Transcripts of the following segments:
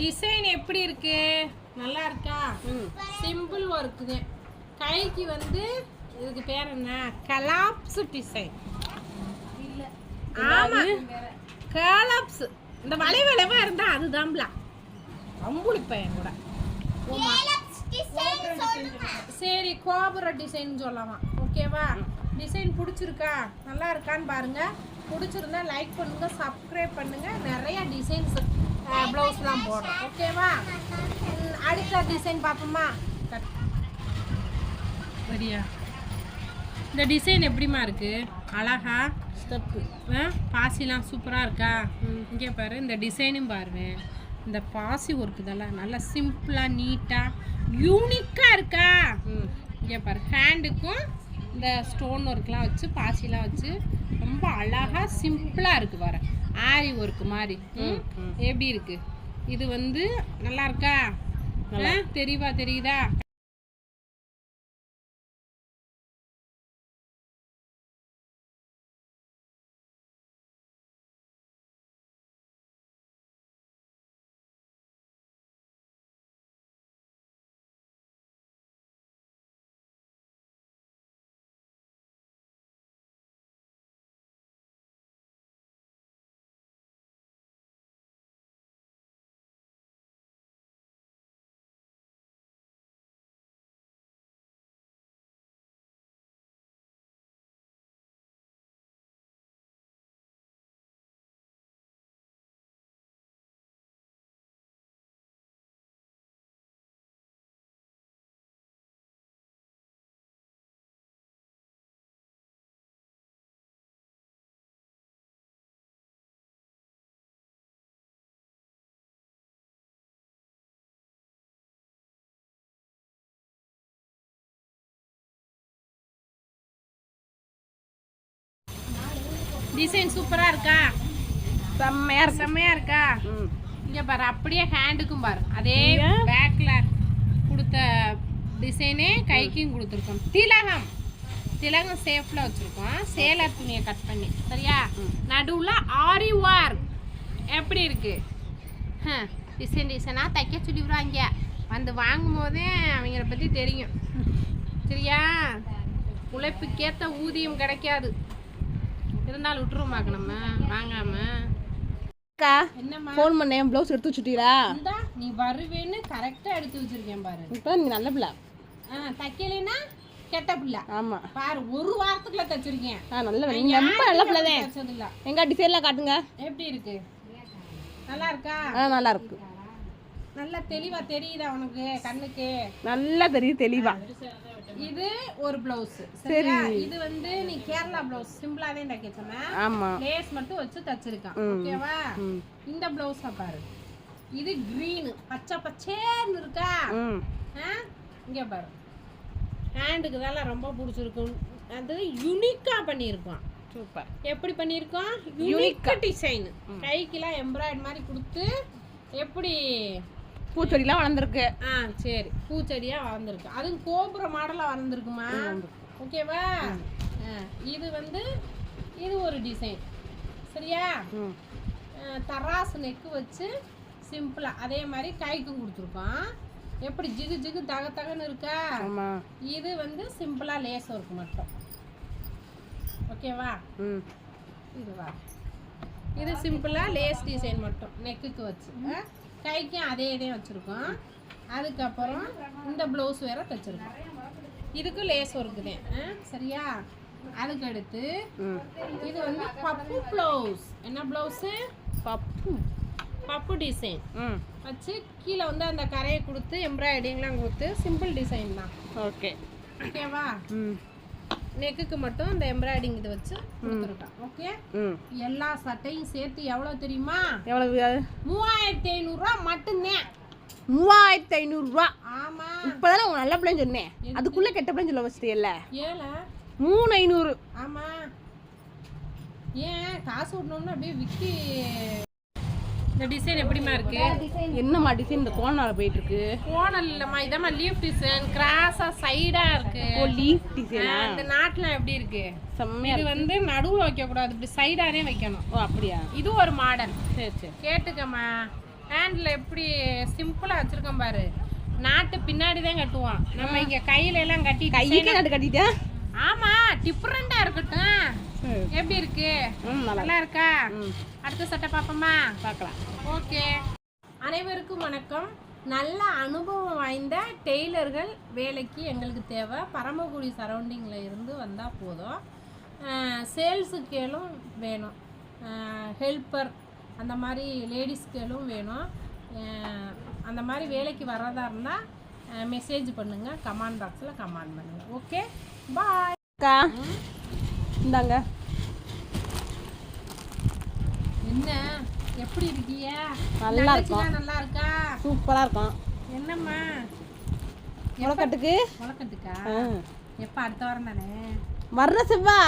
Design எப்படி இருக்கு? நல்லா இருக்கா? Simple work. கைக்கு வந்து இதுக்கு பேர் என்ன? Collapse design. இல்ல ஆமா கலாப்ஸ். இந்த வளைவளைவா இருந்தா அதுதான்ல அம்புலி பையன் கூட. சரி கோபுர டிசைன் சொல்லலாம். ஓகேவா? டிசைன் பிடிச்சிருக்கா? நல்லா இருக்கான்னு பாருங்க. பிடிச்சிருந்தா லைக் பண்ணுங்க, சப்ஸ்கிரைப் பண்ணுங்க. நிறைய டிசைன்ஸ் ப்ளவுஸ்லாம் போடுறோம். ஓகேவா? அடுத்த டிசைன் பார்ப்போமா? சரியா? இந்த டிசைன் எப்படிமா இருக்கு? அழகா ஸ்டெப்பு பாசிலாம் சூப்பராக இருக்கா? இங்கே பாரு, இந்த டிசைனும் பாருங்க. இந்த பாசி ஒர்க்கு இதெல்லாம் நல்லா சிம்பிளாக நீட்டாக யூனிக்காக இருக்கா? இங்கே பாரு, ஹேண்டுக்கும் இந்த ஸ்டோன் ஒர்க்லாம் வச்சு பாசிலாம் வச்சு ரொம்ப அழகாக சிம்பிளாக இருக்குது. வர ஆரி ஒர்க்கு மாதிரி எப்படி இருக்கு? இது வந்து நல்லா இருக்கா? தெரியுதா? டிசைன் சூப்பரா இருக்கா? செம்மையா இருக்கா? இங்க பாரு, அப்படியே ஹேண்டுக்கும் பாரு, அதே பேக்ல கொடுத்த டிசைனே கைக்கும் கொடுத்துருக்கோம். திலகம் சேஃப்ல வச்சிருக்கோம். சேலை துணியை கட் பண்ணி. சரியா? நடுவுல ஆரி ஒர்க் எப்படி இருக்கு? டிசைனா தைக்க சொல்லிவிடுவாங்க. வந்து வாங்கும் போதே அவங்கள பத்தி தெரியும். சரியா? உழைப்புக்கேற்ற ஊதியம் கிடைக்காது. இருந்தாலும் விட்டுருமாக்க நம்ம வாங்காம. என்னம்மா ஃபோன் பண்ணேன், ப்ளவுஸ் எடுத்து வச்சுட்டீங்களா? இந்தா நீ வருவேன்னு கரெக்டாக எடுத்து வச்சிருக்கேன் பாரு. இப்போ நீ நல்ல பிள்ளை. தைக்கலைன்னா கெட்ட பிள்ளை. ஆமா பாரு, ஒரு வாரத்துக்குள்ள தைச்சிருக்கேன். நல்ல பிள்ளை. நீங்க ரொம்ப நல்ல பிள்ளை தான். தைச்சதில்ல. எங்க டிசைன்லாம் காட்டுங்க. எப்படி இருக்கு? நல்லா இருக்கா? நல்லா இருக்கு. நல்லா தெளிவா தெரியுதா உனக்கு கண்ணுக்கு? நல்லா தெரியுது தெளிவா. இது ஒரு ப்ளவுஸ். சரியா? இது வந்து நீ கேரளா ப்ளவுஸ் சிம்பிளாவே தைக்க சொன்ன. ஆமா, லேஸ் மட்டும் வச்சு தச்சிருக்கான். ஓகேவா? இந்த ப்ளவுஸ பாரு, இது கிரீன் பச்சை பச்சேன்னு இருக்கா? இங்க பாரு, ஹேண்டுக்கு தான் ரொம்ப பிடிச்சிருக்கும். அது யூனிக்கா பண்ணியிருக்கோம். சூப்பர். எப்படி பண்ணியிருக்கோம்? Unique design. கைக்கெல்லாம் எம்ப்ராய்டரி மாதிரி கொடுத்து எப்படி பூச்செடிலாம் வளர்ந்துருக்கு. சரி, பூச்செடியா வளர்ந்துருக்கு. அதுவும் கோபுர மாடலா வளர்ந்துருக்குமா? ஓகேவா? இது வந்து இது ஒரு டிசைன். சரியா? தராசு நெக்கு வச்சு சிம்பிளா அதே மாதிரி கைக்கும் கொடுத்துருக்கோம். எப்படி ஜிகு ஜிகு தகன்னு இருக்கா? இது வந்து சிம்பிளா லேஸ் ஒர்க் மட்டும். ஓகேவா? இதுவா, இது சிம்பிளா லேஸ் டிசைன் மட்டும் நெக்குக்கு வச்சு. கைக்கும் அதே இதே வச்சுருக்கோம். அதுக்கப்புறம் இந்த ப்ளவுஸ் வேற தைச்சிருக்கோம். இதுக்கு லேஸ் ஒர்க்கு தான். சரியா? அதுக்கு அடுத்து இது வந்து பப்பு ப்ளவுஸ். என்ன ப்ளவுஸு? பப்பு டிசைன் வச்சு கீழே வந்து அந்த கரையை கொடுத்து எம்ப்ராய்டிங்லாம் கொடுத்து சிம்பிள் டிசைன் தான். ஓகேவா? நெக்குக்கு மட்டும் இந்த எம்ப்ராய்டிங் இது வச்சு கொடுத்துருக்கோம். ஓகே. எல்லா சட்டையும் சேர்த்து எவ்வளவு தெரியுமா? எவ்வளவு? 3500 ரூபா மட்டும்தான். 3500 ரூபா? ஆமா. இப்பதான் உங்க நல்ல பிள்ளைன்னு சொன்னேன். அதுக்குள்ள கெட்ட பிள்ளைன்னு சொல்ல வச்சிட்டீல்ல? ஏல 3500. ஆமா. ஏன் காசு விடணும்னு அப்படியே விக்கி. இந்த டிசைன் எப்படிமா இருக்கு? என்னம்மா டிசைன் இந்த கோணால போயிட்டு இருக்கு? கோணல் இல்லம்மா, இதம்மா லீஃப் டிசைன். கிராஸா சைடா இருக்கு. ஓ, லீஃப் டிசைனா? இந்த நாட்லாம் எப்படி இருக்கு? செம்மையா. இது வந்து நடுவுல வைக்க கூடாது, இப்படி சைடானே வைக்கணும். ஓ அப்படியா? இது ஒரு மாடல். சரி சரி, கேட்டுக்கம்மா. ஹேண்டில் எப்படி சிம்பிளாக வச்சுருக்கோம் பாரு. நாட்டு பின்னாடி தான் கட்டுவோம். நம்ம இங்கே கையில எல்லாம் கட்டி கைக்கு நாட்டு கட்டிட்டேன். ஆமாம், டிஃப்ரெண்ட்டாக இருக்கட்டும். எப்படி இருக்கு? நல்லா இருக்கா? அடுத்த சட்டை பார்ப்போமா? பார்க்கலாம். ஓகே. அனைவருக்கும் வணக்கம். நல்ல அனுபவம் வாய்ந்த டெய்லர்கள் வேலைக்கு எங்களுக்கு தேவை. பரமக்குடி சரௌண்டிங்கில் இருந்து வந்தால் போதும். சேல்ஸுக்கேலும் வேணும், ஹெல்ப்பர் அந்த மாதிரி லேடிஸ்கேலும் வேணும். அந்த மாதிரி வேலைக்கு வர்றதா இருந்தால் மெசேஜ் பண்ணுங்கள், கமெண்ட் பாக்ஸில் கமெண்ட் பண்ணுங்கள். ஓகே, பாய். அக்கா இந்தாங்க. என்ன எப்படி இருக்கீங்க? நல்லா இருக்கும். நல்லா இருக்கா? சூப்பராக இருக்கும். என்னம்மா முளைக்கட்டுக்கு? முளைக்கட்டுக்கா? எப்போ? அடுத்த வாரம் தானே? வர்ற செவ்வா.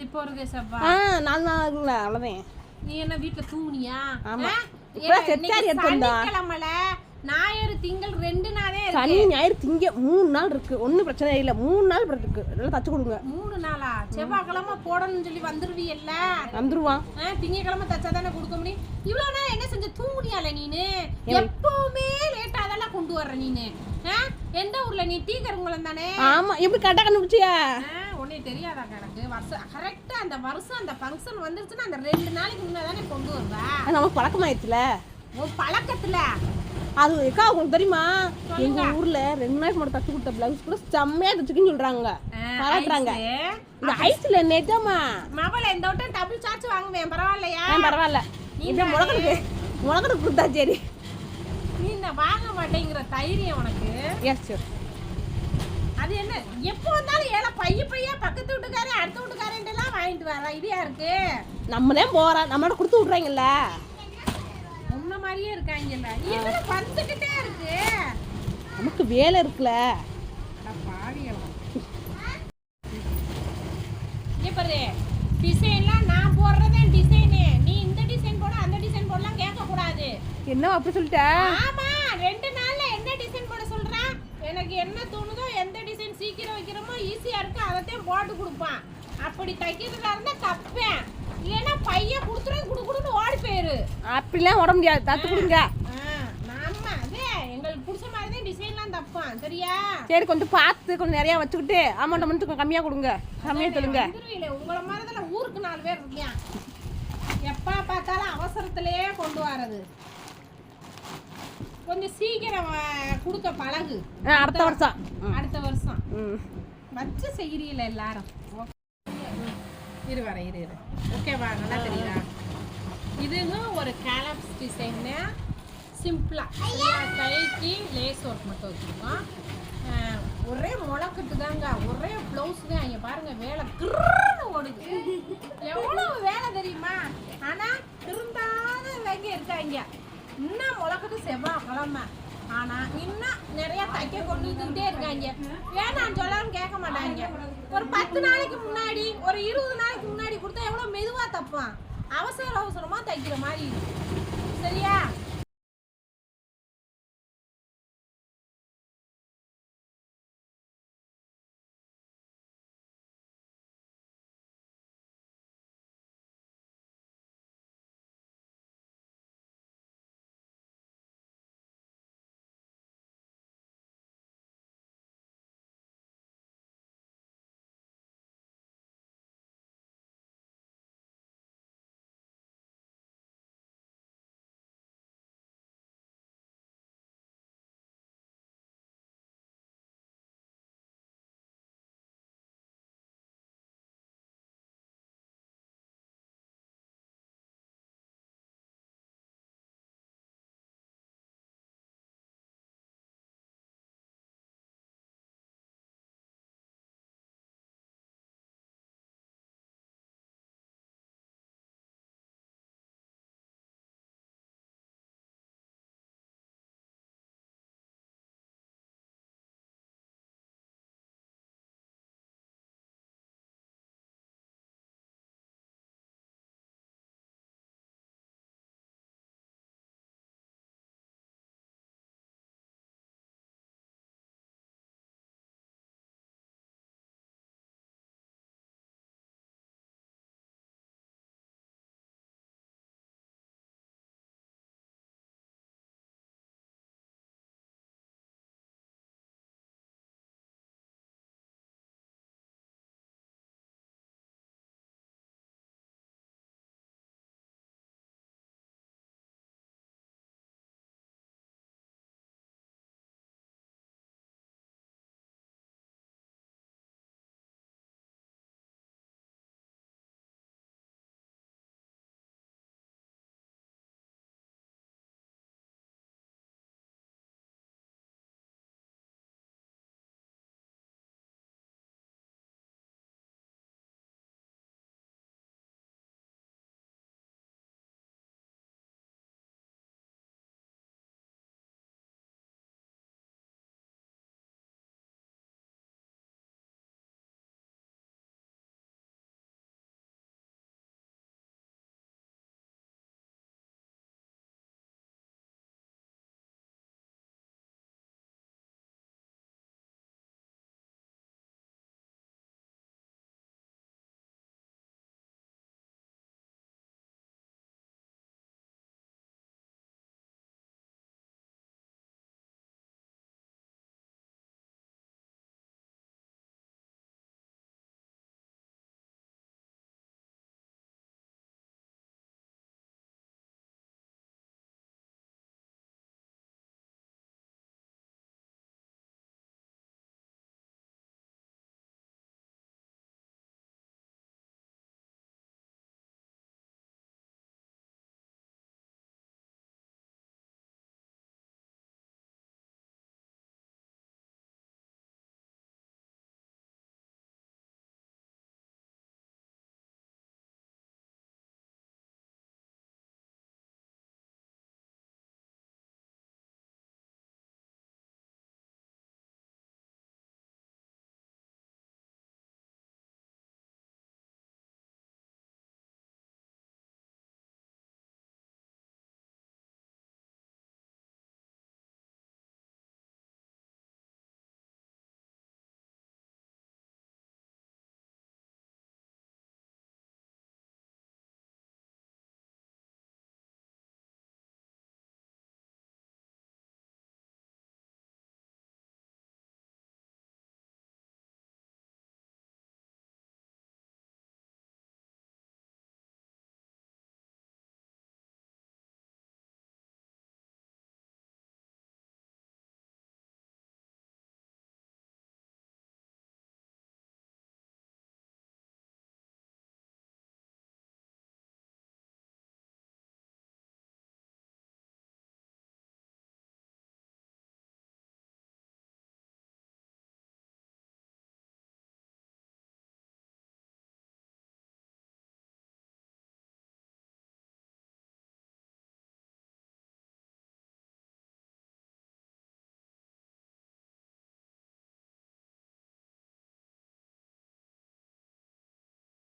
இப்போ ஒரு செவ்வா 4 நாள் ஆகுங்களா? அவ்வளோதான். நீ என்ன வீட்டில் தூங்குனியா? சனிக்கிழமல ஞாயிறு திங்கள் 2 நாளே இருக்கு. சனி ஞாயிறு திங்க 3 நாள் இருக்கு. ஒன்றும் பிரச்சனை இல்லை. 3 நாள் இருக்கு. எல்லாம் தச்சு கொடுங்க. 3 நாளா? செவ்வாய்க்கிழமை போடணும்னு சொல்லி வந்துருவீல்ல? வந்துருவான். திங்கக்கிழமை தச்சா தானே கொடுக்க முடியும். இவ்வளோ நேரம் என்ன செஞ்ச? தூங்குனியால நீனு? எப்பவுமே லேட்டா அதெல்லாம் கொண்டு வர்ற நீனு. எந்த ஊர்ல நீ? டீ கருங்குளம் தானே? ஆமா. எப்படி கரெக்டாக கண்டுபிடிச்சியா? உன்னே தெரியாதா கணக்கு? வருஷம் கரெக்டா அந்த வருஷம் அந்த ஃபங்க்ஷன் வந்துருச்சுன்னா அந்த 2 நாளைக்கு முன்னே தானே கொண்டு வருவா. நமக்கு பழக்கமாயிடுச்சுல. உன் பழக்கத்துல அது எக்கா உங்களுக்கு தெரியுமா? எங்க ஊர்ல 2 நாளைக்கு மட்டும் தச்சு கொடுத்த பிளவுஸ் கூட செம்மையா தச்சுக்குன்னு சொல்றாங்க, பாராட்டுறாங்க. இந்த ஐஸ்ல நிஜமா மவள இந்த வட்டம் டபுள் சார்ஜ் வாங்குவேன். பரவாயில்லையா? பரவாயில்ல. இந்த முளகடுக்கு கொடுத்தா சரி. நீ இந்த வாங்க மாட்டேங்கிற தைரியம் உனக்கு? Yes sir. அது என்ன எப்போ வந்தாலும் ஏழை பையா பக்கத்து வீட்டுக்காரே அடுத்த வீட்டுக்காரேண்டெல்லாம் வாங்கிட்டு வர இது யாருக்கு? நம்மளே போறோம், நம்மளோட கொடுத்து விட்றாங்கல்ல. உன்ன மாதிரியே இருக்காங்கல்ல. இதுல வந்துகிட்டே இருக்கு. நமக்கு வேலை இருக்குல்ல. பாரு, டிசைன்லாம் நான் போடுறதே டிசைனு. நீ இந்த டிசைன் போட அந்த டிசைன் போடலாம் கேட்க கூடாது. என்ன அப்படி சொல்லிட்ட? ஆமா, 2 நாள்ல என்ன டிசைன் போட சொல்றேன்? எனக்கு என்ன தோணுதோ, எந்த டிசைன் சீக்கிரம் வைக்கிறோமோ ஈஸியா இருக்கு அதைத்தான் போட்டு கொடுப்பான். அப்படி தைக்கிறதா இருந்தா தப்பேன், இல்லைன்னா பையன் கொடுத்துரும் குடுக்குடுன்னு ஓடி போயிரு. அப்படிலாம் ஓட முடியாது, தத்து கொடுங்க. ஆமா, அதே எங்களுக்கு பிடிச்ச மாதிரி தான் டிசைன்லாம் தப்பான். சரியா? சரி, கொஞ்சம் பார்த்து கொஞ்சம் நிறைய வச்சுக்கிட்டு அமௌண்ட் மட்டும் கொஞ்சம் கம்மியா கொடுங்க. கம்மியா சொல்லுங்க. உங்களை மாதிரி ஊருக்கு 4 பேர் இருக்கியான். எப்போ பார்த்தாலும் அவசரத்திலே கொண்டு வரது. கொஞ்சம் சீக்கிரம் கொடுக்க பழகு. அடுத்த வருஷம் வச்சு செய்கிறீல எல்லாரும். இரு. ஓகேவா? நல்லா தெரியுதா? இதுன்னு ஒரு கேலப்ஸ் டிசைன்னு சிம்பிளாக கைக்கு லேஸ் ஒர்க் மட்டும் வச்சுருக்கோம். ஒரே முளைக்கட்டு தாங்க, ஒரே ப்ளவுஸ் தான். இங்கே பாருங்க, வேலை கிருன்னு ஓடுது. எவ்வளோ வேலை தெரியுமா? ஆனால் திருந்தாதவங்க இருக்காங்க. இன்னும் முளைக்கட்டு செவ்வாய்க்கிழமை, ஆனால் இன்னும் நிறைய தைக்க கொண்டு வந்துக்கிட்டே இருக்காங்க. வேணான்னு சொல்லான்னு கேட்க மாட்டாங்க. ஒரு 10 நாளைக்கு முன்னாடி, ஒரு 20 நாளைக்கு முன்னாடி கொடுத்தா எவ்வளோ மெதுவாக தைப்பான். அவசரமாக தைக்கிற மாதிரி இருக்கு.